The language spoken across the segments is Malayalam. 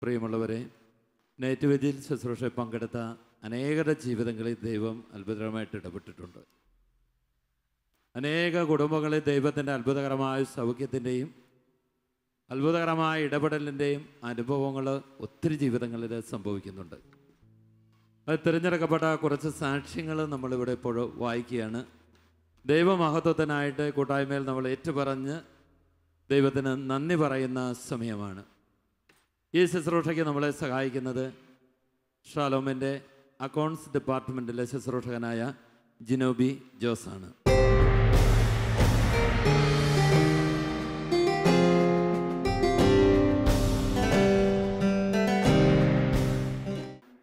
പ്രിയമുള്ളവരെ, നൈറ്റ് വിജിൽ ശുശ്രൂഷയിൽ പങ്കെടുത്ത അനേകരുടെ ജീവിതങ്ങളിൽ ദൈവം അത്ഭുതകരമായിട്ട് ഇടപെട്ടിട്ടുണ്ട്. അനേക കുടുംബങ്ങളിൽ ദൈവത്തിൻ്റെ അത്ഭുതകരമായ സൗഖ്യത്തിൻ്റെയും അത്ഭുതകരമായ ഇടപെടലിൻ്റെയും അനുഭവങ്ങൾ ഒത്തിരി ജീവിതങ്ങളിൽ സംഭവിക്കുന്നുണ്ട്. അത് തിരഞ്ഞെടുക്കപ്പെട്ട കുറച്ച് സാക്ഷ്യങ്ങൾ നമ്മളിവിടെ ഇപ്പോൾ വായിക്കുകയാണ്. ദൈവമഹത്വത്തിനായിട്ട് കൂട്ടായ്മയിൽ നമ്മൾ ഏറ്റുപറഞ്ഞ് ദൈവത്തിന് നന്ദി പറയുന്ന സമയമാണ്. ഈ ശുശ്രൂഷയ്ക്ക് നമ്മളെ സഹായിക്കുന്നത് ഷാലോമിൻ്റെ അക്കൗണ്ട്സ് ഡിപ്പാർട്ട്മെൻറ്റിലെ ശുശ്രൂഷകനായ ജിനോബി ജോസാണ്.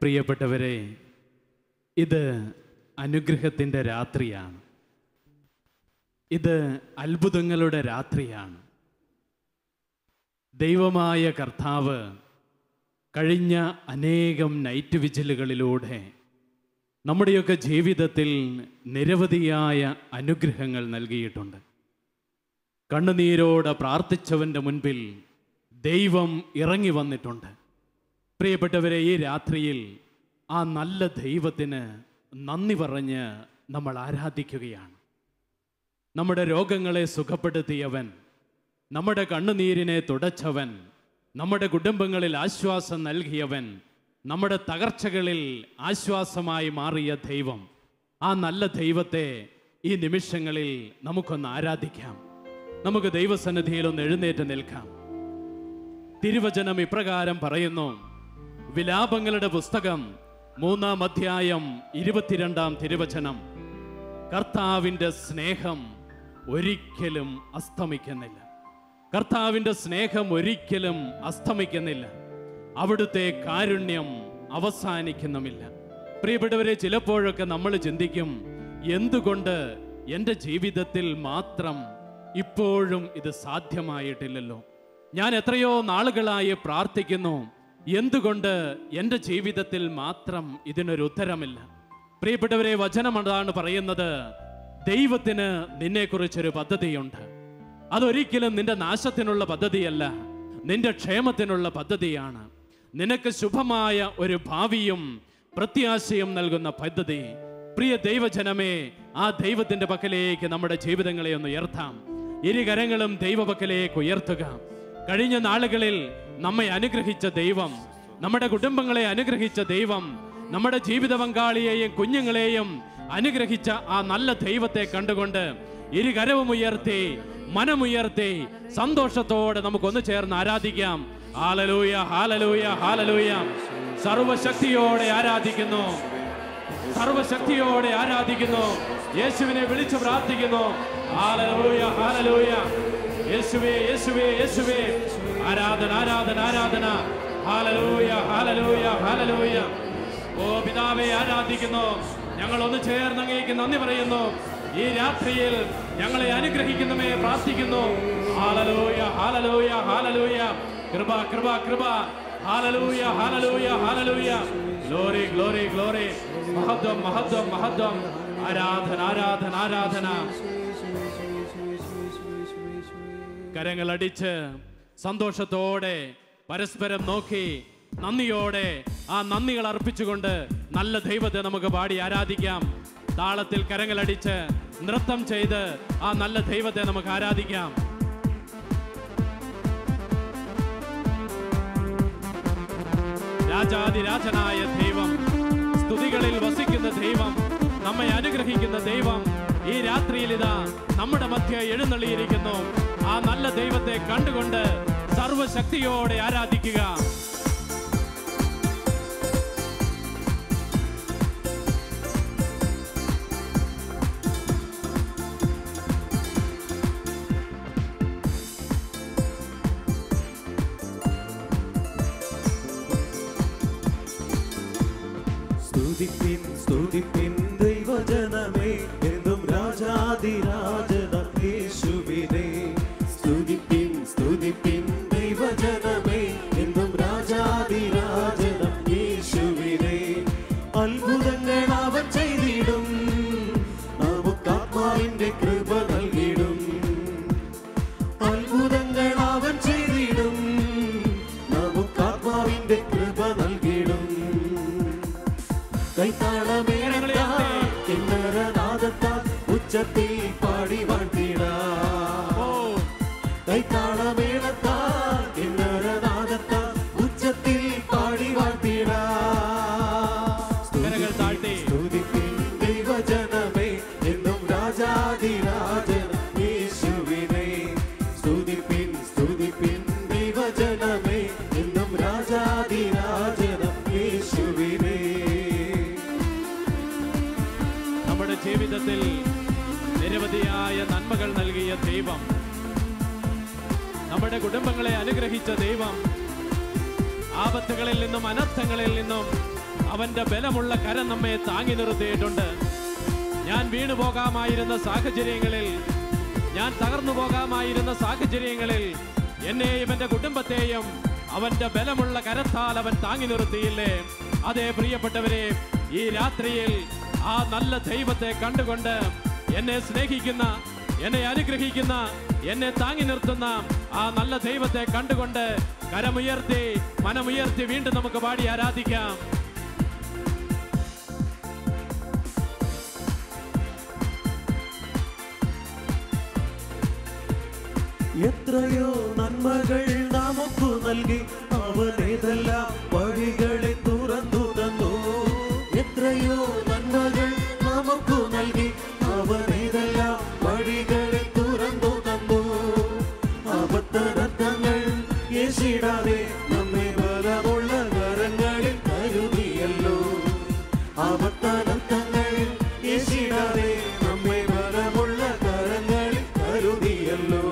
പ്രിയപ്പെട്ടവരെ, ഇത് അനുഗ്രഹത്തിൻ്റെ രാത്രിയാണ്. ഇത് അത്ഭുതങ്ങളുടെ രാത്രിയാണ്. ദൈവമായ കർത്താവ് കഴിഞ്ഞ അനേകം നൈറ്റ് വിജിലുകളിലൂടെ നമ്മുടെയൊക്കെ ജീവിതത്തിൽ നിരവധിയായ അനുഗ്രഹങ്ങൾ നൽകിയിട്ടുണ്ട്. കണ്ണുനീരോടെ പ്രാർത്ഥിച്ചവൻ്റെ മുൻപിൽ ദൈവം ഇറങ്ങി വന്നിട്ടുണ്ട്. പ്രിയപ്പെട്ടവരെ, ഈ രാത്രിയിൽ ആ നല്ല ദൈവത്തിന് നന്ദി പറഞ്ഞ് നമ്മൾ ആരാധിക്കുകയാണ്. നമ്മുടെ രോഗങ്ങളെ സുഖപ്പെടുത്തിയവൻ, നമ്മുടെ കണ്ണുനീരിനെ തുടച്ചവൻ, നമ്മുടെ കുടുംബങ്ങളിൽ ആശ്വാസം നൽകിയവൻ, നമ്മുടെ തകർച്ചകളിൽ ആശ്വാസമായി മാറിയ ദൈവം, ആ നല്ല ദൈവത്തെ ഈ നിമിഷങ്ങളിൽ നമുക്കൊന്ന് ആരാധിക്കാം. നമുക്ക് ദൈവസന്നിധിയിൽ ഒന്ന് എഴുന്നേറ്റ് നിൽക്കാം. തിരുവചനം ഇപ്രകാരം പറയുന്നു. വിലാപങ്ങളുടെ പുസ്തകം 3-ാം അധ്യായം 22-ാം തിരുവചനം. കർത്താവിൻ്റെ സ്നേഹം ഒരിക്കലും അസ്തമിക്കുന്നില്ല. കർത്താവിൻ്റെ സ്നേഹം ഒരിക്കലും അസ്തമിക്കുന്നില്ല. അവിടുത്തെ കാരുണ്യം അവസാനിക്കുന്നുമില്ല. പ്രിയപ്പെട്ടവരെ, ചിലപ്പോഴൊക്കെ നമ്മൾ ചിന്തിക്കും, എന്തുകൊണ്ട് എൻ്റെ ജീവിതത്തിൽ മാത്രം ഇപ്പോഴും ഇത് സാധ്യമായിട്ടില്ലല്ലോ? ഞാൻ എത്രയോ നാളുകളായി പ്രാർത്ഥിക്കുന്നു, എന്തുകൊണ്ട് എൻ്റെ ജീവിതത്തിൽ മാത്രം ഇതിനൊരു ഉത്തരമില്ല? പ്രിയപ്പെട്ടവരെ, വചനം അതാണ് പറയുന്നത്. ദൈവത്തിന് നിന്നെക്കുറിച്ചൊരു പദ്ധതിയുണ്ട്. അതൊരിക്കലും നിന്റെ നാശത്തിനുള്ള പദ്ധതിയല്ല, നിന്റെ ക്ഷേമത്തിനുള്ള പദ്ധതിയാണ്. നിനക്ക് ശുഭമായ ഒരു ഭാവിയും പ്രത്യാശയും നൽകുന്ന പദ്ധതി. പ്രിയ ദൈവജനമേ, ആ ദൈവത്തിൻ്റെ പക്കലേക്ക് നമ്മുടെ ജീവിതങ്ങളെ ഒന്ന് ഉയർത്താം. ഇരുകരങ്ങളും ദൈവപക്കലേക്ക് ഉയർത്തുക. കഴിഞ്ഞ നാളുകളിൽ നമ്മെ അനുഗ്രഹിച്ച ദൈവം, നമ്മുടെ കുടുംബങ്ങളെ അനുഗ്രഹിച്ച ദൈവം, നമ്മുടെ ജീവിത പങ്കാളിയെയും കുഞ്ഞുങ്ങളെയും അനുഗ്രഹിച്ച ആ നല്ല ദൈവത്തെ കണ്ടുകൊണ്ട് ഇരുകരവും ഉയർത്തി, മനമുയർത്തി, സന്തോഷത്തോടെ നമുക്കൊന്ന് ചേർന്ന് ആരാധിക്കാം. Hallelujah, hallelujah, hallelujah. സർവശക്തിയോടെ ആരാധിക്കുന്നു, സർവശക്തിയോടെ ആരാധിക്കുന്നു. യേശുവിനെ വിളിച്ചു പ്രാർത്ഥിക്കുന്നു. Hallelujah, hallelujah. യേശുവേ, യേശുവേ, യേശുവേ. ആരാധന, ആരാധന, ആരാധന. Hallelujah, hallelujah, hallelujah. ഓ പിതാവേ, ആരാധിക്കുന്നു. ഞങ്ങൾ ഒന്ന് ചേർന്ന് അങ്ങേക്ക് നന്ദി പറയുന്നു. ഈ രാത്രിയിൽ ഞങ്ങളെ അനുഗ്രഹിക്കുന്നവേ പ്രാർത്ഥിക്കുന്നു. Hallelujah, hallelujah, hallelujah. കൃപ, കൃപ, കൃപ. Hallelujah, hallelujah, hallelujah. Glory, glory, glory. മഹത്വം, മഹത്വം, മഹത്വം. ആരാധന, ആരാധന, ആരാധന. കരങ്ങളടിച്ച് സന്തോഷത്തോടെ പരസ്പരം നോക്കി നന്ദിയോടെ ആ നന്ദികൾ അർപ്പിച്ചുകൊണ്ട് നല്ല ദൈവത്തെ നമുക്ക് പാടി ആരാധിക്കാം. താളത്തിൽ കരങ്ങളടിച്ച് നൃത്തം ചെയ്ത് ആ നല്ല ദൈവത്തെ നമുക്ക് ആരാധിക്കാം. രാജാതിരാജനായ ദൈവം, സ്തുതികളിൽ വസിക്കുന്ന ദൈവം, നമ്മെ അനുഗ്രഹിക്കുന്ന ദൈവം ഈ രാത്രിയിൽ ഇതാ നമ്മുടെ മധ്യ എഴുന്നള്ളിയിരിക്കുന്നു. ആ നല്ല ദൈവത്തെ കണ്ടുകൊണ്ട് സർവശക്തിയോടെ ആരാധിക്കുക. സ്തുതിപ്പിൻ, സ്തുതിപ്പിൻ ദൈവജനമേ, എന്നും രാജാതിരാജനാം യേശുവിനെ. സ്തുതിപ്പിൻ, സ്തുതിപ്പിൻ ദൈവജനമേ, എന്നും രാജാതിരാജനാം യേശുവിനെ. അത്ഭുതങ്ങൾ അവൻ ചെയ്തിടും, നമുക്കാത്മാവിന്റെ കൃപ നൽകിടും. അത്ഭുതങ്ങൾ അവൻ ചെയ്തിടും, നമുക്കാത്മാവിന്റെ ജീവിതത്തിൽ നിരവധിയായ നന്മകൾ നൽകിയ ദൈവം, നമ്മുടെ കുടുംബങ്ങളെ അനുഗ്രഹിച്ച ദൈവം, ആപത്തുകളിൽ നിന്നും അനർത്ഥങ്ങളിൽ നിന്നും അവന്റെ ബലമുള്ള കരം നമ്മെ താങ്ങി നിർത്തിയിട്ടുണ്ട്. ഞാൻ വീണു പോകാമായിരുന്ന സാഹചര്യങ്ങളിൽ, ഞാൻ തകർന്നു പോകാമായിരുന്ന സാഹചര്യങ്ങളിൽ എന്നെയും എന്റെ കുടുംബത്തെയും അവന്റെ ബലമുള്ള കരത്താൽ അവൻ താങ്ങി നിർത്തിയില്ലേ? അതേ പ്രിയപ്പെട്ടവരെ, ഈ രാത്രിയിൽ ആ നല്ല ദൈവത്തെ കണ്ടുകൊണ്ട് എന്നെ സ്നേഹിക്കുന്ന, എന്നെ അനുഗ്രഹിക്കുന്ന, എന്നെ താങ്ങി നിർത്തുന്ന ആ നല്ല ദൈവത്തെ കണ്ടുകൊണ്ട് കരമുയർത്തി മനമുയർത്തി വീണ്ടും നമുക്ക് പാടി ആരാധിക്കാം. എത്രയോ നന്മകൾ നമുക്കു നൽകി അവനേതെല്ലാം വഴികളെ തുറന്നു തന്നു. എത്രയോ നന്മകൾ നമുക്കു നൽകി അവനേതെല്ലാം വഴികളെ തുറന്നു തന്നു. അബദ്ധങ്ങൾ യേശിടാതെ നമ്മെ ബലമുള്ള കരങ്ങളിൽ കരുതിയല്ലോ. അബദ്ധങ്ങൾ യേശിടാതെ നമ്മെ ബലമുള്ള കരങ്ങളിൽ കരുതിയല്ലോ.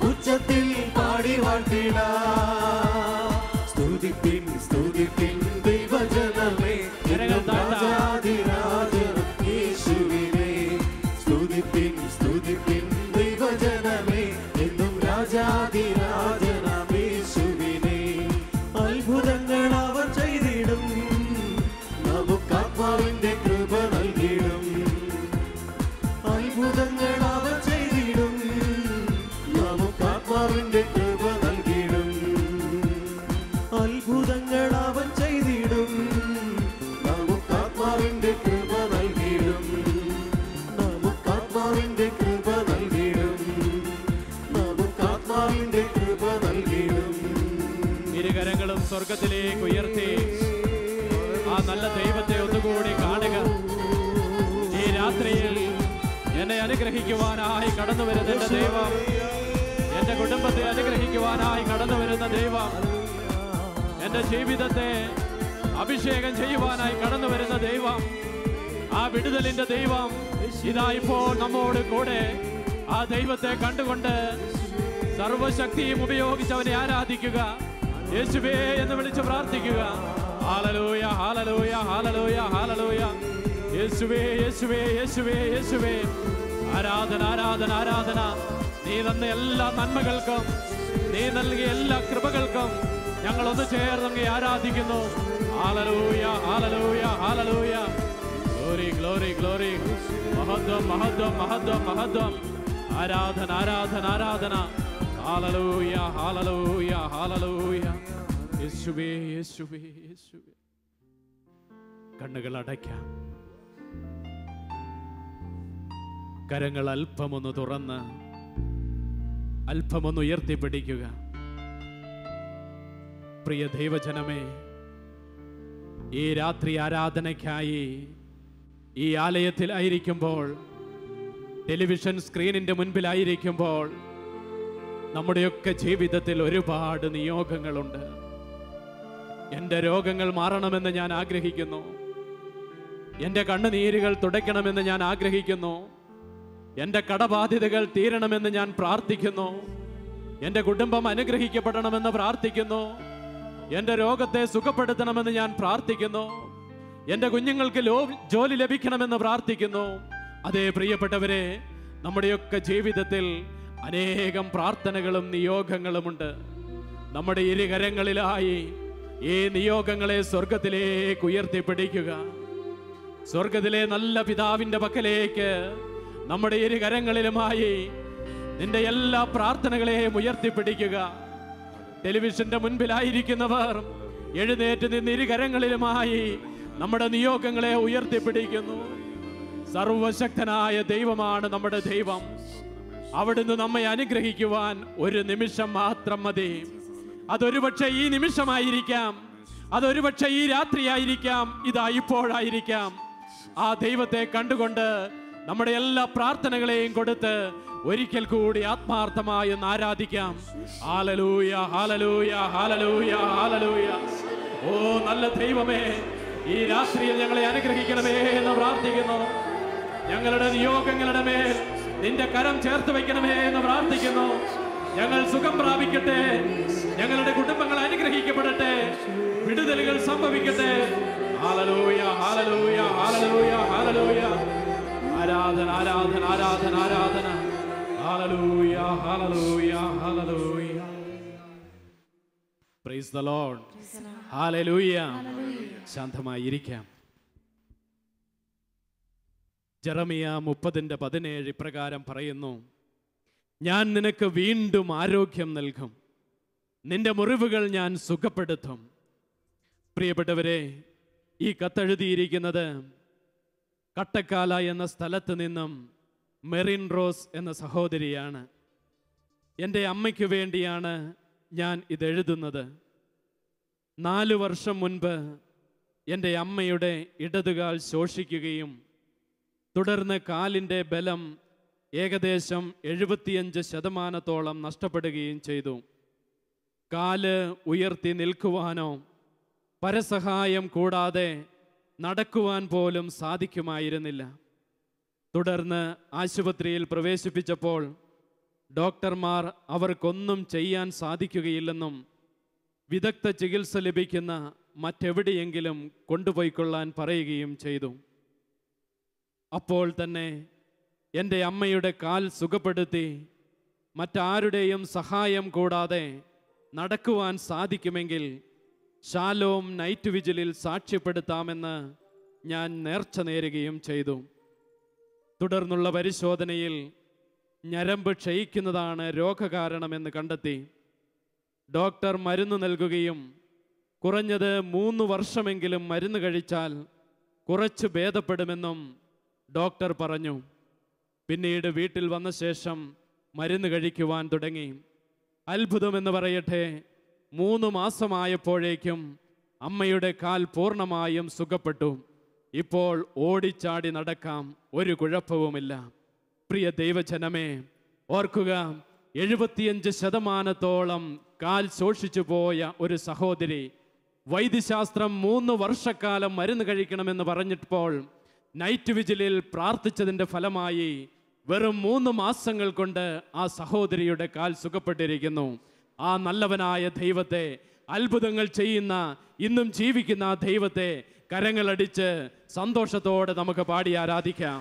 ഉച്ചത്തിൽ പാടി വാഴ്ത്തിടാ. സ്തുതിപ്പിൻ സ്തുതിപ്പിൻ ദൈവജനമേ, രാജാധിരാജൻ യേശുവിനെ. സ്തുതിപ്പിൻ സ്തുതിപ്പിൻ ദൈവജനമേ, എന്നും രാജാധിരാജനാം യേശുവിനെ. അത്ഭുതങ്ങൾ അവൻ ചെയ്തിടും, നമുക്കാത്മാവിന്റെ കൃപ നൽകിടും. അത്ഭുതങ്ങൾ അവൻ ചെയ്തിടും, നമുക്കാത്മാവിന്റെ കൃപ നൽകിടും. അത്ഭുതങ്ങൾ അവൻ ചെയ്തിടും, നമുക്കാത്മാവിന്റെ കൃപ നൽകിടും. നമുക്കാത്മാവിന്റെ കൃപ നൽകിടും. നമുക്കാത്മാവിന്റെ കൃപ നൽകിടും. ഇരുകരങ്ങളും സ്വർഗത്തിലേക്ക് ഉയർത്തി ആ നല്ല ദൈവത്തെ ഒന്നുകൂടി കാണുക. ഈ രാത്രിയിൽ എന്നെ അനുഗ്രഹിക്കുവാനായി കടന്നു വരുന്ന എന്റെ ദൈവം, എന്റെ കുടുംബത്തെ അനുഗ്രഹിക്കുവാനായി കടന്നു വരുന്ന ദൈവം, എന്റെ ജീവിതത്തെ അഭിഷേകം ചെയ്യുവാനായി കടന്നു വരുന്ന ദൈവം, ആ വിടുതലിന്റെ ദൈവം ഇതാ ഇപ്പോൾ നമ്മോട് കൂടെ. ആ ദൈവത്തെ കണ്ടുകൊണ്ട് സർവശക്തിയും ഉപയോഗിച്ച് അവനെ ആരാധിക്കുക. യേശുവേ എന്ന് വിളിച്ച് പ്രാർത്ഥിക്കുക. Hallelujah, hallelujah, hallelujah, hallelujah. യേശുവേ, യേശുവേ, യേശുവേ, യേശുവേ. ആരാധന, ആരാധന, ആരാധന. നീ തന്ന എല്ലാ നന്മകൾക്കും, നീ നൽകിയ എല്ലാ കൃപകൾക്കും ഞങ്ങൾ ഒന്ന് ചേർന്ന് ആരാധിക്കുന്നു. Hallelujah, hallelujah, hallelujah. Glory, glory, glory. മഹത്വം, മഹത്വം, മഹത്വം, മഹത്വം. ആരാധന, ആരാധന, ആരാധന. Hallelujah, hallelujah, hallelujah. യേശുവേ, യേശുവേ, യേശുവേ. കണ്ണുകൾ അടയ്ക്കാം. കരങ്ങൾ അല്പമൊന്ന് തുറന്ന് അല്പമൊന്ന് ഉയർത്തിപ്പിടിക്കുക. പ്രിയ ദൈവജനമേ, ഈ രാത്രി ആരാധനയ്ക്കായി ഈ ആലയത്തിലായിരിക്കുമ്പോൾ, ടെലിവിഷൻ സ്ക്രീനിന്റെ മുൻപിലായിരിക്കുമ്പോൾ, നമ്മുടെയൊക്കെ ജീവിതത്തിൽ ഒരുപാട് നിയോഗങ്ങളുണ്ട്. എൻ്റെ രോഗങ്ങൾ മാറണമെന്ന് ഞാൻ ആഗ്രഹിക്കുന്നു. എൻ്റെ കണ്ണുനീരുകൾ തുടയ്ക്കണമെന്ന് ഞാൻ ആഗ്രഹിക്കുന്നു. എൻ്റെ കടബാധ്യതകൾ തീരണമെന്ന് ഞാൻ പ്രാർത്ഥിക്കുന്നു. എൻ്റെ കുടുംബം അനുഗ്രഹിക്കപ്പെടണമെന്ന് പ്രാർത്ഥിക്കുന്നു. എൻ്റെ രോഗത്തെ സുഖപ്പെടുത്തണമെന്ന് ഞാൻ പ്രാർത്ഥിക്കുന്നു. എൻ്റെ കുഞ്ഞുങ്ങൾക്ക് ജോലി ലഭിക്കണമെന്ന് പ്രാർത്ഥിക്കുന്നു. അതേ പ്രിയപ്പെട്ടവരെ, നമ്മുടെയൊക്കെ ജീവിതത്തിൽ അനേകം പ്രാർത്ഥനകളും നിയോഗങ്ങളുമുണ്ട്. നമ്മുടെ ഇരുകരങ്ങളിലായി ഈ നിയോഗങ്ങളെ സ്വർഗത്തിലേക്ക് ഉയർത്തിപ്പിടിക്കുക. സ്വർഗത്തിലെ നല്ല പിതാവിന്റെ പക്കലേക്ക് നമ്മുടെ ഇരുകരങ്ങളിലുമായി നിന്റെ എല്ലാ പ്രാർത്ഥനകളെയും ഉയർത്തിപ്പിടിക്കുക. ടെലിവിഷന്റെ മുൻപിലായിരിക്കുന്നവർ എഴുന്നേറ്റ് നിന്ന് ഇരുകരങ്ങളിലുമായി നമ്മുടെ നിയോഗങ്ങളെ ഉയർത്തിപ്പിടിക്കുന്നു. സർവശക്തനായ ദൈവമാണ് നമ്മുടെ ദൈവം. അവിടുന്ന് നമ്മെ അനുഗ്രഹിക്കുവാൻ ഒരു നിമിഷം മാത്രം മതി. അതൊരുപക്ഷെ ഈ നിമിഷമായിരിക്കാം, അതൊരുപക്ഷെ ഈ രാത്രിയായിരിക്കാം, ഇതാ ഇപ്പോഴായിരിക്കാം. ആ ദൈവത്തെ കണ്ടുകൊണ്ട് നമ്മുടെ എല്ലാ പ്രാർത്ഥനകളെയും കൊടുത്ത് ഒരിക്കൽ കൂടി ആത്മാർത്ഥമായി ഒന്ന് ആരാധിക്കാം. Hallelujah, hallelujah, hallelujah, hallelujah. ഓ നല്ല ദൈവമേ, ഈ രാത്രിയിൽ ഞങ്ങളെ അനുഗ്രഹിക്കണമേ എന്ന് പ്രാർത്ഥിക്കുന്നു. ഞങ്ങളുടെ നിയോഗങ്ങളുടെ മേൽ നിന്റെ കരം ചേർത്ത് വയ്ക്കണമേ എന്ന് പ്രാർത്ഥിക്കുന്നു. ഞങ്ങൾ സുഖം പ്രാപിക്കട്ടെ, ഞങ്ങളുടെ കുടുംബങ്ങൾ അനുഗ്രഹിക്കപ്പെടട്ടെ, വിടുതലുകൾ സംഭവിക്കട്ടെ. Hallelujah, hallelujah, hallelujah, hallelujah. ആരാധന, ആരാധന, ആരാധന, ആരാധന. Hallelujah, hallelujah, hallelujah. Praise the Lord. Hallelujah. ശാന്തമായി ഇരിക്കാം. ജെറമിയ 30:17 ഇപ്രകാരം പറയുന്നു: ഞാൻ നിനക്ക് വീണ്ടും ആരോഗ്യം നൽകും, നിന്റെ മുറിവുകൾ ഞാൻ സുഖപ്പെടുത്തും. പ്രിയപ്പെട്ടവരെ, ഈ കത്തെഴുതിയിരിക്കുന്നത് കട്ടക്കാല എന്ന സ്ഥലത്ത് നിന്നും മെറിൻ റോസ് എന്ന സഹോദരിയാണ്. എൻ്റെ അമ്മയ്ക്ക് വേണ്ടിയാണ് ഞാൻ ഇതെഴുതുന്നത്. 4 വർഷം മുൻപ് എൻ്റെ അമ്മയുടെ ഇടതുകാൽ ശോഷിക്കുകയും തുടർന്ന് കാലിൻ്റെ ബലം ഏകദേശം 75% നഷ്ടപ്പെടുകയും ചെയ്തു. കാല് ഉയർത്തി നിൽക്കുവാനോ പരസഹായം കൂടാതെ നടക്കുവാൻ പോലും സാധിക്കുമായിരുന്നില്ല. തുടർന്ന് ആശുപത്രിയിൽ പ്രവേശിപ്പിച്ചപ്പോൾ ഡോക്ടർമാർ അവർക്കൊന്നും ചെയ്യാൻ സാധിക്കുകയില്ലെന്നും വിദഗ്ധ ചികിത്സ ലഭിക്കുന്ന മറ്റെവിടെയെങ്കിലും കൊണ്ടുപോയിക്കൊള്ളാൻ പറയുകയും ചെയ്തു. അപ്പോൾ തന്നെ എൻ്റെ അമ്മയുടെ കാൽ സുഖപ്പെടുത്തി മറ്റാരുടെയും സഹായം കൂടാതെ നടക്കുവാൻ സാധിക്കുമെങ്കിൽ ഷാലോം നൈറ്റ് വിജിലിൽ സാക്ഷ്യപ്പെടുത്താമെന്ന് ഞാൻ നേർച്ച നേരുകയും ചെയ്തു. തുടർന്നുള്ള പരിശോധനയിൽ ഞരമ്പ് ക്ഷയിക്കുന്നതാണ് രോഗകാരണമെന്ന് കണ്ടെത്തി. ഡോക്ടർ മരുന്ന് നൽകുകയും കുറഞ്ഞത് 3 വർഷമെങ്കിലും മരുന്ന് കഴിച്ചാൽ കുറച്ച് ഭേദപ്പെടുമെന്നും ഡോക്ടർ പറഞ്ഞു. പിന്നീട് വീട്ടിൽ വന്ന ശേഷം മരുന്ന് കഴിക്കുവാൻ തുടങ്ങി. അത്ഭുതമെന്ന് പറയട്ടെ, 3 മാസമായപ്പോഴേക്കും അമ്മയുടെ കാൽ പൂർണ്ണമായും സുഖപ്പെട്ടു. ഇപ്പോൾ ഓടിച്ചാടി നടക്കാം, ഒരു കുഴപ്പവുമില്ല. പ്രിയ ദൈവജനമേ, ഓർക്കുക, 75% കാൽ ശോഷിച്ചു പോയ ഒരു സഹോദരി വൈദ്യശാസ്ത്രം 3 വർഷക്കാലം മരുന്ന് കഴിക്കണമെന്ന് പറഞ്ഞപ്പോൾ നൈറ്റ് വിജിലിൽ പ്രാർത്ഥിച്ചതിൻ്റെ ഫലമായി വെറും 3 മാസങ്ങൾ കൊണ്ട് ആ സഹോദരിയുടെ കാൽ സുഖപ്പെട്ടിരിക്കുന്നു. ആ നല്ലവനായ ദൈവത്തെ, അത്ഭുതങ്ങൾ ചെയ്യുന്ന ഇന്നും ജീവിക്കുന്ന ആ ദൈവത്തെ കരങ്ങളടിച്ച് സന്തോഷത്തോടെ നമുക്ക് പാടി ആരാധിക്കാം.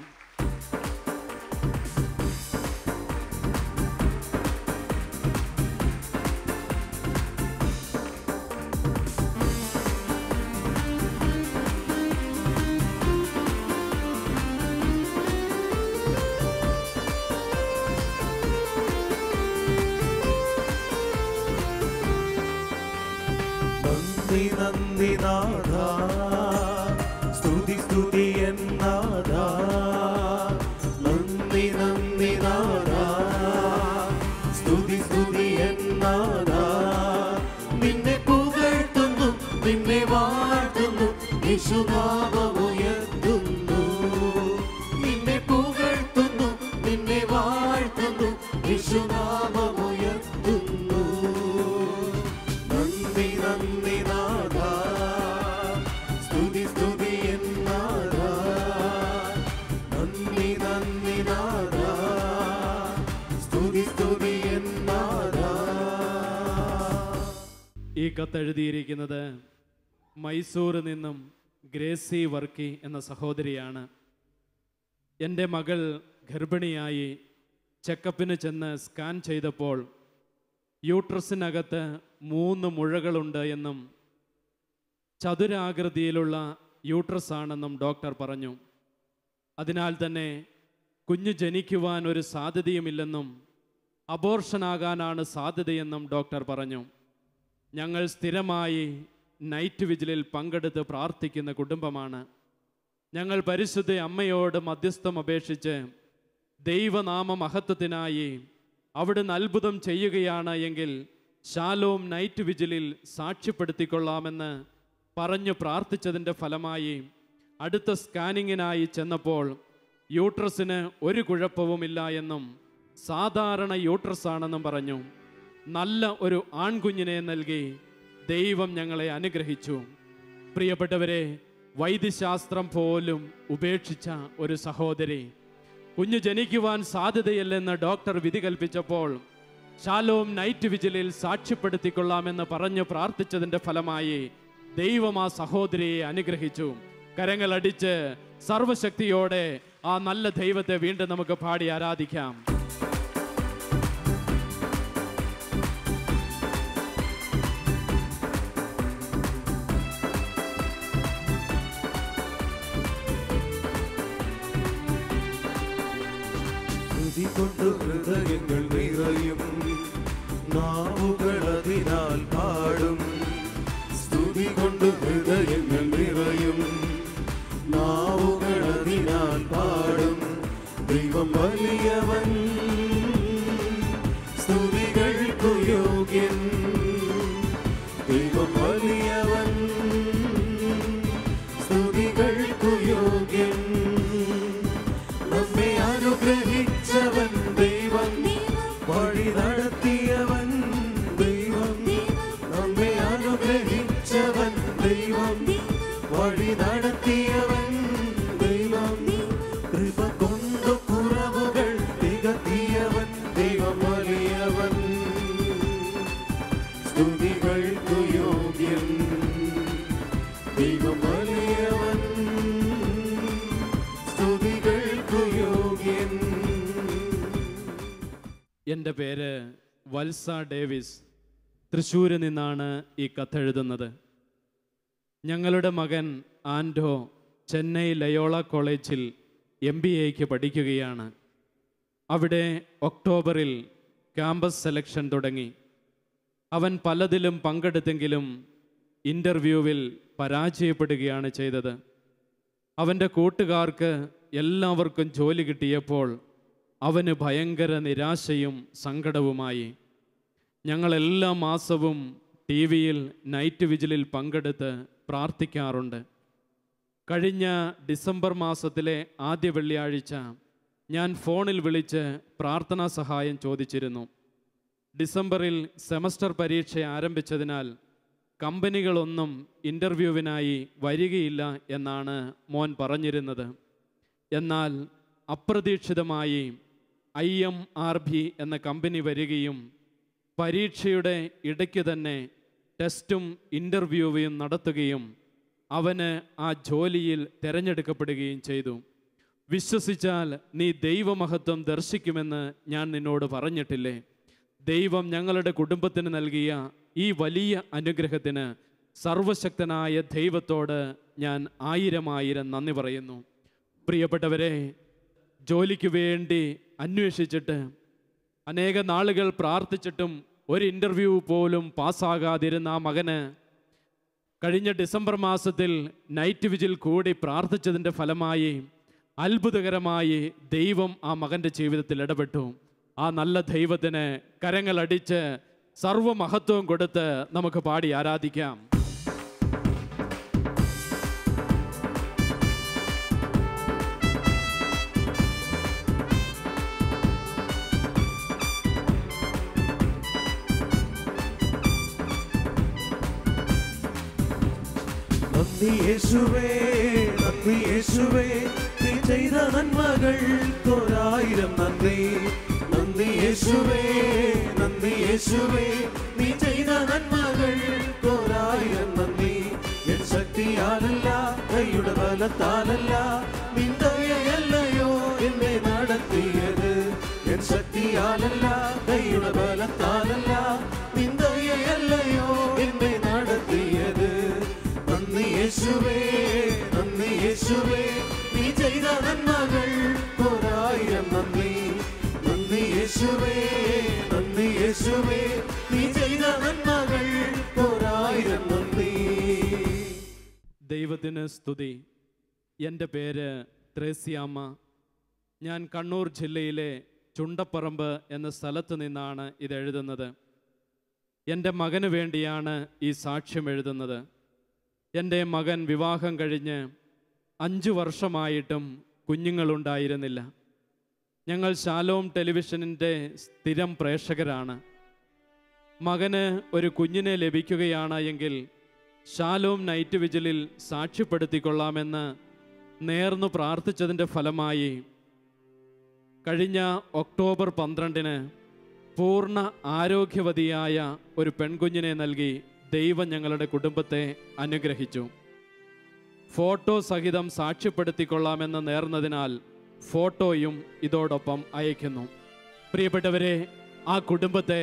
നന്ദി നാഥ, സ്തുതി സ്തുതി എന്നാഥ. നന്ദി നാഥ, സ്തുതി സ്തുതി എന്നാഥ. നിന്നെ പുകഴ്ത്തുന്നു, നിന്നെ വാഴ്ത്തുന്നു, യേശുനാമമുയർത്തുന്നു. നിന്നെ പുകഴ്ത്തുന്നു, നിന്നെ വാഴ്ത്തുന്നു, യേശുനാമമുയർത്തുന്നു. നന്ദി നാഥ, സ്തുതി സ്തുതി എന്നാഥ. നന്ദി നാഥ, സ്തുതി സ്തുതി എന്നാഥ. ഈ കത്തെഴുതിയിരിക്കുന്നത് മൈസൂരിൽ നിന്നും ഗ്രേസി വർക്കി എന്ന സഹോദരിയാണ്. എൻ്റെ മകൾ ഗർഭിണിയായി ചെക്കപ്പിന് ചെന്ന് സ്കാൻ ചെയ്തപ്പോൾ യൂട്രസിനകത്ത് 3 മുഴകളുണ്ട് എന്നും ചതുരാകൃതിയിലുള്ള യൂട്രസ് ആണെന്നും ഡോക്ടർ പറഞ്ഞു. അതിനാൽ തന്നെ കുഞ്ഞ് ജനിക്കുവാൻ ഒരു സാധ്യതയുമില്ലെന്നും അബോർഷനാകാനാണ് സാധ്യതയെന്നും ഡോക്ടർ പറഞ്ഞു. ഞങ്ങൾ സ്ഥിരമായി നൈറ്റ് വിജിലിൽ പങ്കെടുത്ത് പ്രാർത്ഥിക്കുന്ന കുടുംബമാണ്. ഞങ്ങൾ പരിശുദ്ധ അമ്മയോട് മധ്യസ്ഥം അപേക്ഷിച്ച് ദൈവനാമ മഹത്വത്തിനായി അവിടുന്ന് അത്ഭുതം ചെയ്യുകയാണ് എങ്കിൽ ഷാലോം നൈറ്റ് വിജിലിൽ സാക്ഷ്യപ്പെടുത്തിക്കൊള്ളാമെന്ന് പറഞ്ഞു പ്രാർത്ഥിച്ചതിൻ്റെ ഫലമായി അടുത്ത സ്കാനിങ്ങിനായി ചെന്നപ്പോൾ യൂട്രസിന് ഒരു കുഴപ്പവുമില്ല എന്നും സാധാരണ യൂട്രസ് ആണെന്നും പറഞ്ഞു. നല്ല ഒരു ആൺകുഞ്ഞിനെ നൽകി ദൈവം ഞങ്ങളെ അനുഗ്രഹിച്ചു. പ്രിയപ്പെട്ടവരെ, വൈദ്യശാസ്ത്രം പോലും ഉപേക്ഷിച്ച ഒരു സഹോദരി, കുഞ്ഞ് ജനിക്കുവാൻ സാധ്യതയില്ലെന്ന് ഡോക്ടർ വിധി കൽപ്പിച്ചപ്പോൾ ശാലോം നൈറ്റ് വിജിലിൽ സാക്ഷ്യപ്പെടുത്തിക്കൊള്ളാമെന്ന് പറഞ്ഞ് പ്രാർത്ഥിച്ചതിൻ്റെ ഫലമായി ദൈവം ആ സഹോദരിയെ അനുഗ്രഹിച്ചു. കരങ്ങളടിച്ച് സർവശക്തിയോടെ ആ നല്ല ദൈവത്തെ വീണ്ടും നമുക്ക് പാടി ആരാധിക്കാം. കൊണ്ട് ഹൃദയങ്ങൾ നിറയും, നാവുകൾ അതിനാൽ പാടും. സ്തുതി കൊണ്ട് ഹൃദയങ്ങൾ നിറയും, നാവുകൾ അതിനാൽ പാടും. ദൈവം വലിയവൻ, സ്തുതികൾക്കു യോഗ്യൻ. ദൈവം വലിയവൻ, സ്തുതികൾക്കു യോഗ്യൻ. നമ്മെ അനുഗ്രഹിച്ചവൻ ദൈവം, വഴി നടത്തിയവൻ ദൈവം. നമ്മെ അനുഗ്രഹിച്ചവൻ ദൈവം, വഴി നടത്തിയവൻ ദൈവം. കൃപ കൊണ്ട് കുറവുകൾ തികത്തിയവൻ ദൈവം വലിയവൻ, സ്തുതികൾക്കു യോഗ്യൻ. ദൈവം വലിയവൻ, സ്തുതികൾക്കു യോഗ്യൻ. എൻ്റെ പേര് വത്സ ഡേവിസ്. തൃശ്ശൂരിൽ നിന്നാണ് ഈ കത്തെഴുതുന്നത്. ഞങ്ങളുടെ മകൻ ആൻഡോ ചെന്നൈ ലയോള കോളേജിൽ MBAക്ക് പഠിക്കുകയാണ്. അവിടെ ഒക്ടോബറിൽ ക്യാമ്പസ് സെലക്ഷൻ തുടങ്ങി. അവൻ പലതിലും പങ്കെടുത്തെങ്കിലും ഇൻ്റർവ്യൂവിൽ പരാജയപ്പെടുകയാണ് ചെയ്തത്. അവൻ്റെ കൂട്ടുകാർക്ക് എല്ലാവർക്കും ജോലി കിട്ടിയപ്പോൾ അവന് ഭയങ്കര നിരാശയും സങ്കടവുമായി. ഞങ്ങളെല്ലാ മാസവും TV-യിൽ നൈറ്റ് വിജിലിൽ പങ്കെടുത്ത് പ്രാർത്ഥിക്കാറുണ്ട്. കഴിഞ്ഞ ഡിസംബർ മാസത്തിലെ ആദ്യ വെള്ളിയാഴ്ച ഞാൻ ഫോണിൽ വിളിച്ച് പ്രാർത്ഥനാ സഹായം ചോദിച്ചിരുന്നു. ഡിസംബറിൽ സെമസ്റ്റർ പരീക്ഷ ആരംഭിച്ചതിനാൽ കമ്പനികളൊന്നും ഇൻ്റർവ്യൂവിനായി വരികയില്ല എന്നാണ് മോൻ പറഞ്ഞിരുന്നത്. എന്നാൽ അപ്രതീക്ഷിതമായി IMRB എന്ന കമ്പനി വരികയും പരീക്ഷയുടെ ഇടയ്ക്ക് തന്നെ ടെസ്റ്റും ഇൻ്റർവ്യൂവും നടത്തുകയും അവന് ആ ജോലിയിൽ തിരഞ്ഞെടുക്കപ്പെടുകയും ചെയ്തു. വിശ്വസിച്ചാൽ നീ ദൈവമഹത്വം ദർശിക്കുമെന്ന് ഞാൻ നിന്നോട് പറഞ്ഞിട്ടില്ലേ? ദൈവം ഞങ്ങളുടെ കുടുംബത്തിന് നൽകിയ ഈ വലിയ അനുഗ്രഹത്തിന് സർവശക്തനായ ദൈവത്തോട് ഞാൻ 1000 നന്ദി പറയുന്നു. പ്രിയപ്പെട്ടവരെ, ജോലിക്ക് വേണ്ടി അന്വേഷിച്ചിട്ട് അനേക നാളുകൾ പ്രാർത്ഥിച്ചിട്ടും ഒരു ഇൻ്റർവ്യൂ പോലും പാസ്സാകാതിരുന്ന ആ മകന് കഴിഞ്ഞ ഡിസംബർ മാസത്തിൽ നൈറ്റ് വിജിൽ കൂടി പ്രാർത്ഥിച്ചതിൻ്റെ ഫലമായി അത്ഭുതകരമായി ദൈവം ആ മകൻ്റെ ജീവിതത്തിൽ ഇടപെട്ടു. ആ നല്ല ദൈവത്തിന് കരങ്ങളടിച്ച് സർവമഹത്വവും കൊടുത്ത് നമുക്ക് പാടി ആരാധിക്കാം. നന്ദി യേശുവേ, നന്ദി യേശുവേ, നീ ചെയ്ത നന്മകൾക്ക് 1000 നന്ദി. നന്ദി യേശുവേ, നന്ദി യേശുവേ, നീ ചെയ്ത നന്മകൾക്ക് 1000 നന്ദി. എൻ ശക്തിയാലല്ല, കൈയുടെ ബലത്താലല്ല, നിൻ ദയയല്ലയോ എന്നെ നടത്തിയത്. എൻ ശക്തിയാലല്ല, കൈയുടെ ബലത്താലല്ല, നിൻ ദയയല്ലയോ എന്നെ നടത്തിയത്. നന്ദി യേശുവേ, നന്ദി യേശുവേ, നീ ചെയ്ത നന്മകൾക്ക് 1000 നന്ദി. നന്ദി യേശുവേ, നന്ദി യേശുവേ, നീ ചെയ്ത നന്മകൾക്ക് 1000 നന്ദി. ദൈവത്തിന് സ്തുതി. എൻ്റെ പേര് ത്രേസ്യാമ്മ. ഞാൻ കണ്ണൂർ ജില്ലയിലെ ചുണ്ടപ്പറമ്പ് എന്ന സ്ഥലത്ത് നിന്നാണ് ഇത് എഴുതുന്നത്. എൻ്റെ മകന് വേണ്ടിയാണ് ഈ സാക്ഷ്യം എഴുതുന്നത്. എൻ്റെ മകൻ വിവാഹം കഴിഞ്ഞ് 5 വർഷമായിട്ടും കുഞ്ഞുങ്ങളുണ്ടായിരുന്നില്ല. ഞങ്ങൾ ശാലോം ടെലിവിഷനിൻ്റെ സ്ഥിരം പ്രേക്ഷകരാണ്. മകന് ഒരു കുഞ്ഞിനെ ലഭിക്കുകയാണ് എങ്കിൽ ശാലോം നൈറ്റ് വിജിലിൽ സാക്ഷ്യപ്പെടുത്തിക്കൊള്ളാമെന്ന് നേർന്നു പ്രാർത്ഥിച്ചതിൻ്റെ ഫലമായി കഴിഞ്ഞ ഒക്ടോബർ 12 പൂർണ്ണ ആരോഗ്യവതിയായ ഒരു പെൺകുഞ്ഞിനെ നൽകി ദൈവം ഞങ്ങളുടെ കുടുംബത്തെ അനുഗ്രഹിച്ചു. ഫോട്ടോ സഹിതം സാക്ഷ്യപ്പെടുത്തിക്കൊള്ളാമെന്ന് നേർന്നതിനാൽ ഫോട്ടോയും ഇതോടൊപ്പം അയക്കുന്നു. പ്രിയപ്പെട്ടവരെ, ആ കുടുംബത്തെ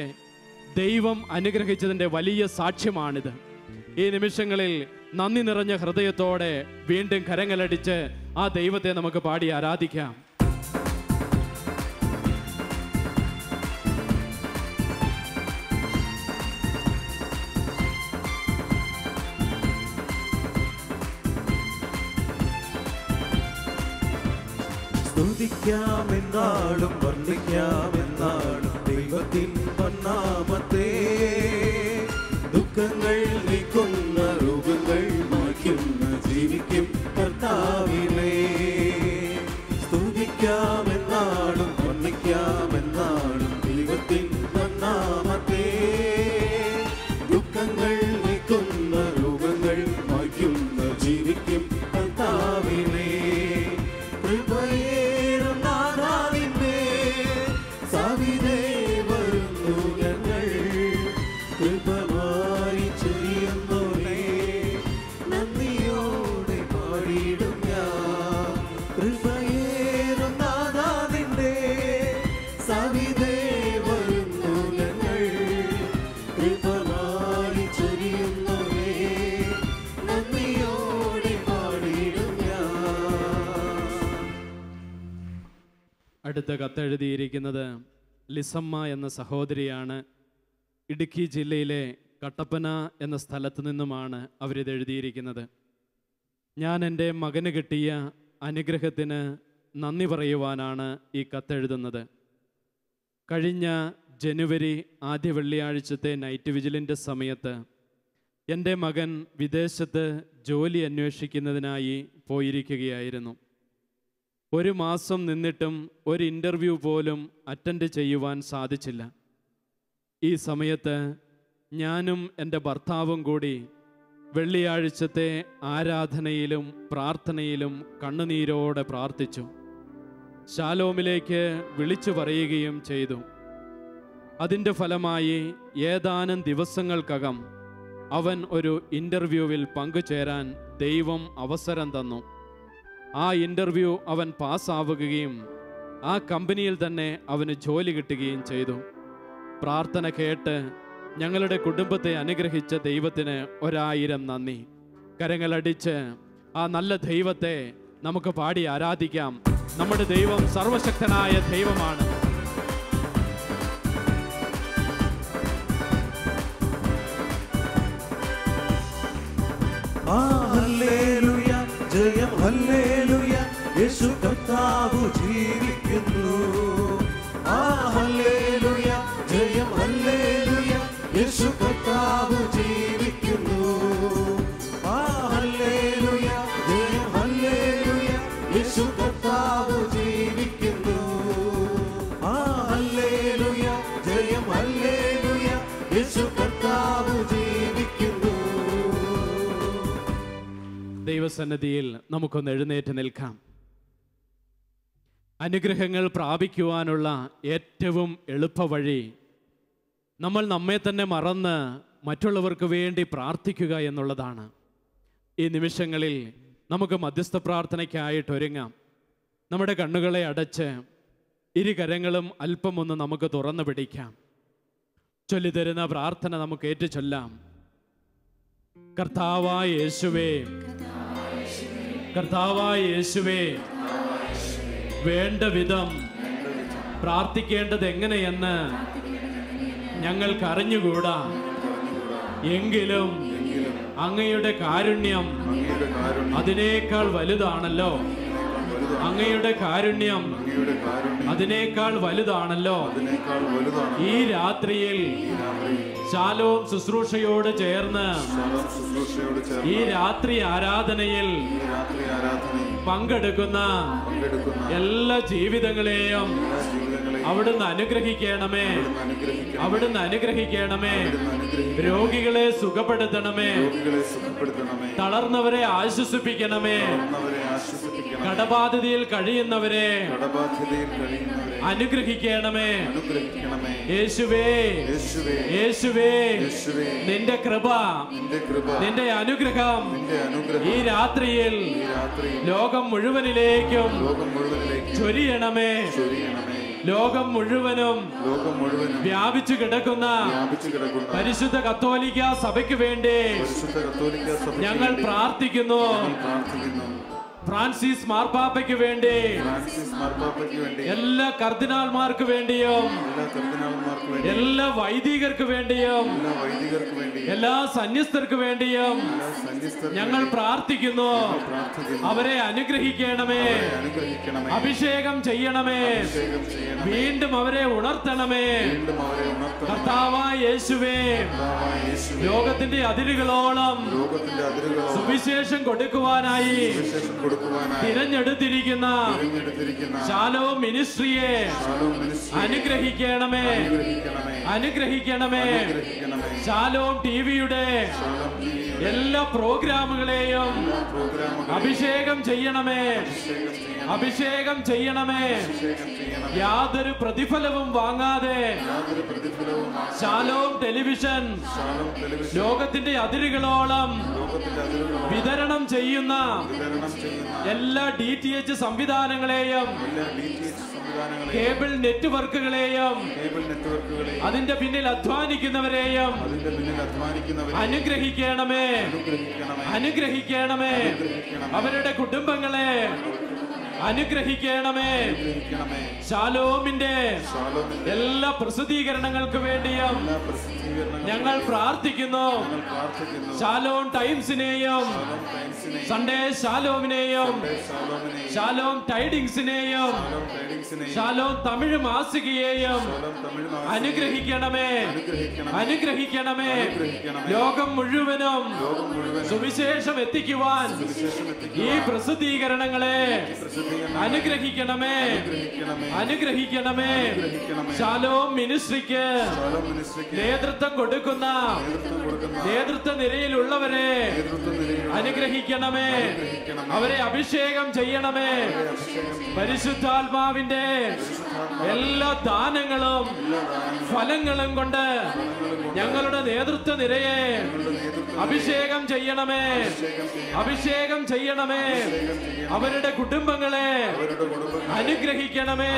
ദൈവം അനുഗ്രഹിച്ചതിൻ്റെ വലിയ സാക്ഷ്യമാണിത്. ഈ നിമിഷങ്ങളിൽ നന്ദി നിറഞ്ഞ ഹൃദയത്തോടെ വീണ്ടും കരങ്ങളടിച്ച് ആ ദൈവത്തെ നമുക്ക് പാടി ആരാധിക്കാം. സ്തുതിക്കാമെന്നാളും വർണ്ണിക്കാമെന്നാളും ദൈവത്തിൻ പൊന്നാമത്തെ. ദുഃഖങ്ങൾ നീക്കുന്ന, രോഗങ്ങൾ മായ്ക്കുന്ന, ജീവിക്കും കർത്താവിനെ. സ്തുതിക്കാമെന്നാളും വർണ്ണിക്കാമെന്നാളും ദൈവത്തിൻ പൊന്നാമത്തെ. ദുഃഖങ്ങൾ നീക്കുന്ന, രോഗങ്ങൾ മായ്ക്കുന്ന, ജീവിക്കും കർത്താവിനെ. കൃപയേറും നാഥാവിന്റെ സവിധേ വരുന്നു ഞങ്ങൾ. കൃപമായി ചൊരിയുന്നോരേ നന്ദിയോടെ പാടിയിടും ഞാൻ. കൃപയേറും നാഥാവിന്റെ സവിധേ വരുന്നു ഞങ്ങൾ. കൃപമായി ചൊരിയുന്നോരേ നന്ദിയോടെ പാടിയിടും ഞാൻ. അടുത്ത കത്തെഴുതിയിരിക്കുന്നത് ലിസമ്മ എന്ന സഹോദരിയാണ്. ഇടുക്കി ജില്ലയിലെ കട്ടപ്പന എന്ന സ്ഥലത്ത് നിന്നുമാണ് അവരിത് എഴുതിയിരിക്കുന്നത്. ഞാൻ എൻ്റെ മകന് കിട്ടിയ അനുഗ്രഹത്തിന് നന്ദി പറയുവാനാണ് ഈ കത്തെഴുതുന്നത്. കഴിഞ്ഞ ജനുവരി ആദ്യ വെള്ളിയാഴ്ചത്തെ നൈറ്റ് വിജിലിൻ്റെ സമയത്ത് എൻ്റെ മകൻ വിദേശത്ത് ജോലി അന്വേഷിക്കുന്നതിനായി പോയിരിക്കുകയായിരുന്നു. 1 മാസം നിന്നിട്ടും ഒരു ഇൻ്റർവ്യൂ പോലും അറ്റൻഡ് ചെയ്യുവാൻ സാധിച്ചില്ല. ഈ സമയത്ത് ഞാനും എൻ്റെ ഭർത്താവും കൂടി വെള്ളിയാഴ്ചത്തെ ആരാധനയിലും പ്രാർത്ഥനയിലും കണ്ണുനീരോടെ പ്രാർത്ഥിച്ചു. ശാലോമിലേക്ക് വിളിച്ചു പറയുകയും ചെയ്തു. അതിൻ്റെ ഫലമായി ഏതാനും ദിവസങ്ങൾക്കകം അവൻ ഒരു ഇൻ്റർവ്യൂവിൽ പങ്കുചേരാൻ ദൈവം അവസരം തന്നു. ആ ഇൻ്റർവ്യൂ അവൻ പാസ്സാവുകയും ആ കമ്പനിയിൽ തന്നെ അവന് ജോലി കിട്ടുകയും ചെയ്തു. പ്രാർത്ഥന കേട്ട് ഞങ്ങളുടെ കുടുംബത്തെ അനുഗ്രഹിച്ച ദൈവത്തിന് 1000 നന്ദി. കരങ്ങളടിച്ച് ആ നല്ല ദൈവത്തെ നമുക്ക് പാടി ആരാധിക്കാം. നമ്മുടെ ദൈവം സർവശക്തനായ ദൈവമാണ്. ഹല്ലേലൂയ, ജയം ഹല്ലേലൂയ, യേശു കർത്താവ് ജീവിക്കുന്നു. ഹല്ലേലൂയ, ജയം ഹല്ലേലൂയ, യേശു കർത്താവ് ജീവിക്കുന്നു. ഹല്ലേലൂയ, ജയം ഹല്ലേലൂയ, യേശു കർത്താവ് ജീവിക്കുന്നു. ഹല്ലേലൂയ, ജയം ഹല്ലേലൂയ, യേശു കർത്താവ് ജീവിക്കുന്നു. ദൈവസന്നിധിയിൽ നമുക്കൊന്ന് എഴുന്നേറ്റ് നിൽക്കാം. അനുഗ്രഹങ്ങൾ പ്രാപിക്കുവാനുള്ള ഏറ്റവും എളുപ്പവഴി നമ്മൾ നമ്മെ തന്നെ മറന്ന് മറ്റുള്ളവർക്ക് വേണ്ടി പ്രാർത്ഥിക്കുക എന്നുള്ളതാണ്. ഈ നിമിഷങ്ങളിൽ നമുക്ക് മധ്യസ്ഥ പ്രാർത്ഥനയ്ക്കായിട്ട് ഒരുങ്ങാം. നമ്മുടെ കണ്ണുകളെ അടച്ച് ഇരുകരങ്ങളും അല്പമൊന്ന് നമുക്ക് തുറന്നു പിടിക്കാം. ചൊല്ലിത്തരുന്ന പ്രാർത്ഥന നമുക്ക് ഏറ്റുചൊല്ലാം. കർത്താവായ യേശുവേ, കർത്താവായ യേശുവേ, വേണ്ട വിധം പ്രാർത്ഥിക്കേണ്ടത് എങ്ങനെയെന്ന് ഞങ്ങൾക്ക് അറിഞ്ഞുകൂടാ. എങ്കിലും അങ്ങയുടെ കാരുണ്യം അതിനേക്കാൾ വലുതാണല്ലോ. അങ്ങയുടെ കാരുണ്യം അതിനേക്കാൾ വലുതാണല്ലോ. ഈ രാത്രിയിൽ ശാലോം ശുശ്രൂഷയോട് ചേർന്ന് ഈ രാത്രി ആരാധനയിൽ പങ്കെടുക്കുന്ന എല്ലാ ജീവിതങ്ങളെയും അവിടുന്ന് അനുഗ്രഹിക്കണമേ. അവിടുന്ന് അനുഗ്രഹിക്കണമേ. രോഗികളെ സുഖപ്പെടുത്തണമേ. തളർന്നവരെ ആശ്വസിപ്പിക്കണമേ. കടബാധിതയിൽ കഴിയുന്നവരെ അനുഗ്രഹിക്കണമേ. യേശുവേ, യേശുവേ, നിന്റെ കൃപ, നിന്റെ അനുഗ്രഹം ഈ രാത്രിയിൽ ലോകം മുഴുവനിലേക്കും ചൊരിയണമേ. ലോകം മുഴുവനും വ്യാപിച്ചു കിടക്കുന്ന പരിശുദ്ധ കത്തോലിക്ക സഭയ്ക്ക് വേണ്ടി ഞങ്ങൾ പ്രാർത്ഥിക്കുന്നു. ഫ്രാൻസിസ് മാർപ്പാപ്പയ്ക്ക് വേണ്ടി, എല്ലാ കർദിനാൾമാർക്ക് വേണ്ടിയും, എല്ലാ വൈദികർക്ക് വേണ്ടിയും, എല്ലാ സന്യസ്തർക്ക് വേണ്ടിയും ഞങ്ങൾ പ്രാർത്ഥിക്കുന്നു. അവരെ അനുഗ്രഹിക്കണമേ. അഭിഷേകം ചെയ്യണമേ. വീണ്ടും അവരെ ഉണർത്തണമേ. കർത്താവായ യേശുവേ, ലോകത്തിന്റെ അതിരുകളോളം സുവിശേഷം കൊടുക്കുവാനായി തിരഞ്ഞെടുത്തിരിക്കുന്ന ശാലോം മിനിസ്ട്രിയെ അനുഗ്രഹിക്കണമേ. അനുഗ്രഹിക്കണമേ. ശാലോം ടിവിയുടെ എല്ലാ പ്രോഗ്രാമുകളെയും അഭിഷേകം ചെയ്യണമേ. അഭിഷേകം ചെയ്യണമേ. യാതൊരു പ്രതിഫലവും വാങ്ങാതെ ശാലോം ടെലിവിഷൻ ലോകത്തിന്റെ അതിരുകളോളം വിതരണം ചെയ്യുന്ന എല്ലാ DTH സംവിധാനങ്ങളെയും കേബിൾ നെറ്റ്വർക്കുകളെയും അതിന്റെ പിന്നിൽ അധ്വാനിക്കുന്നവരെയും അനുഗ്രഹിക്കണമേ. അനുഗ്രഹിക്കണമേ. അവരുടെ കുടുംബങ്ങളെ അനുഗ്രഹിക്കണമേ. ശാലോമിന്റെ എല്ലാ പ്രസിദ്ധീകരണങ്ങൾക്ക് വേണ്ടിയും ഞങ്ങൾ പ്രാർത്ഥിക്കുന്നു. ശാലോം ടൈംസിനെയും സൺഡേ ശാലോമിനെയും ശാലോം ടൈഡിങ്സിനെയും ശാലോം തമിഴ് മാസികയെയും അനുഗ്രഹിക്കണമേ. അനുഗ്രഹിക്കണമേ. ലോകം മുഴുവനും സുവിശേഷം എത്തിക്കുവാൻ ഈ പ്രസിദ്ധീകരണങ്ങളെ അനുഗ്രഹിക്കണമേ. അനുഗ്രഹിക്കണമേ. ശാലോം മിനിസ്ട്രിക്ക് നേതൃത്വം കൊടുക്കുന്ന നേതൃത്വ നിരയിലുള്ളവരെ അനുഗ്രഹിക്കണമേ. അവരെ അഭിഷേകം ചെയ്യണമേ. പരിശുദ്ധാത്മാവിന്റെ എല്ലാ ദാനങ്ങളും ഫലങ്ങളും കൊണ്ട് ഞങ്ങളുടെ നേതൃത്വ നിരയെ അഭിഷേകം ചെയ്യണമേ. അഭിഷേകം ചെയ്യണമേ. അവരുടെ കുടുംബങ്ങളെ അനുഗ്രഹിക്കണമേ.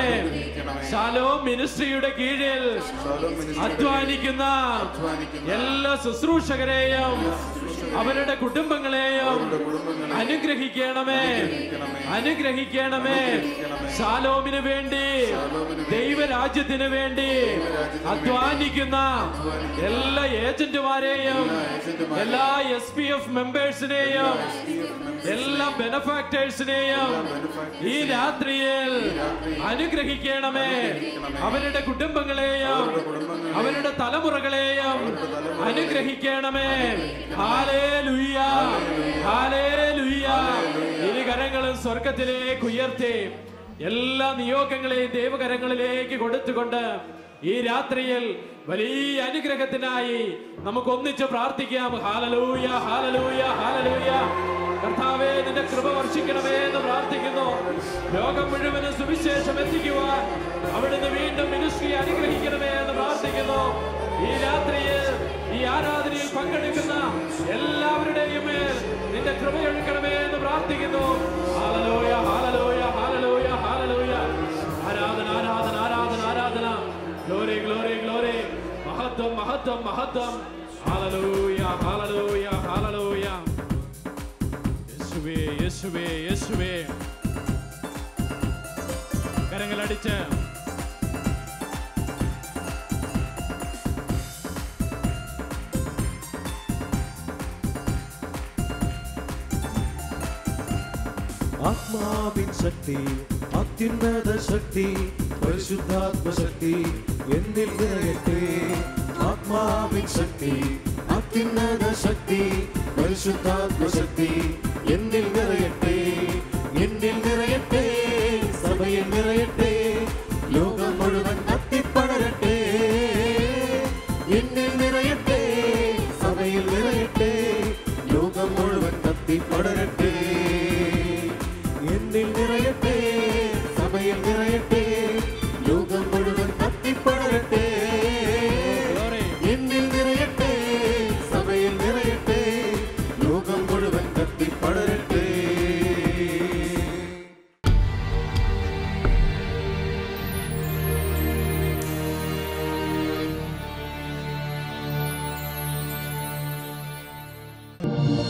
ശാലോം മിനിസ്ട്രിയുടെ കീഴിൽ അധ്വാനിക്കുന്ന എല്ലാ ശുശ്രൂഷകരെയും അവരുടെ കുടുംബങ്ങളെയും അനുഗ്രഹിക്കണമേ. അനുഗ്രഹിക്കണമേ. ശാലോമിന് വേണ്ടി, ദൈവരാജ്യത്തിന് വേണ്ടി അധ്വാനിക്കുന്ന എല്ലാ ഏജന്റുമാരെയും എല്ലാ SPF മെമ്പേഴ്സിനെയും എല്ലാ ബെനഫാക്ടേഴ്സിനെയും ഈ രാത്രിയിൽ അനുഗ്രഹിക്കണമേ. അവരുടെ കുടുംബങ്ങളെയും അവരുടെ തലമുറകളെയും അനുഗ്രഹിക്കണമേ. Hallelujah, hallelujah. ഇരു കരങ്ങളും സ്വർഗത്തിലേക്ക് ഉയർത്തി എല്ലാ നിയോഗങ്ങളെയും ദൈവകരങ്ങളിലേക്ക് കൊടുത്തുകൊണ്ട് ഈ രാത്രിയിൽ വലിയ അനുഗ്രഹത്തിനായി നമുക്ക് ഒന്നിച്ച് പ്രാർത്ഥിക്കാം. Hallelujah, hallelujah, hallelujah. കർത്താവേ, നിന്റെ കൃപ വർഷിക്കണമേ എന്ന് പ്രാർത്ഥിക്കുന്നു. ലോകം മുഴുവനും സുവിശേഷം എത്തിക്കുവാൻ അവിടുന്ന് വീണ്ടും മിനിസ്ട്രി അനുഗ്രഹിക്കണമേ എന്ന് പ്രാർത്ഥിക്കുന്നു. ഈ രാത്രിയിൽ ഈ ആരാധനയിൽ പങ്കെടുക്കുന്ന എല്ലാവരുടെയും മേൽ നിന്റെ കൃപയൊഴുക്കണമേ എന്ന് പ്രാർത്ഥിക്കുന്നു. Hallelujah, hallelujah, hallelujah, hallelujah. ആരാധന, ആരാധന, ആരാധന, ആരാധന. Glory, glory, glory. മഹത്വം, മഹത്വം, മഹത്വം. Hallelujah, hallelujah, hallelujah. യേശുവേ, യേശുവേ, യേശുവേ. കരങ്ങളടിച്ച് ആത്മാവിൻ ശക്തി, അത്യുന്നത ശക്തി, പരിശുദ്ധാത്മ ശക്തി എന്നിൽ നിറയട്ടെ. ആത്മാവിൻ ശക്തി, അത്യുന്നത ശക്തി, പരിശുദ്ധാത്മ ശക്തി എന്നിൽ നിറയട്ടെ. എന്നിൽ നിറയട്ടെ, സഭയിൽ നിറയട്ടെ, ലോകം മുഴുവൻ കത്തിപ്പടരട്ടെ. എന്നിൽ നിറയട്ടെ, സഭയിൽ നിറയട്ടെ, ലോകം മുഴുവൻ കത്തിപ്പടരട്ടെ. എന്നിൽ നിറയട്ടെ, സഭയിൽ നിറയട്ടെ,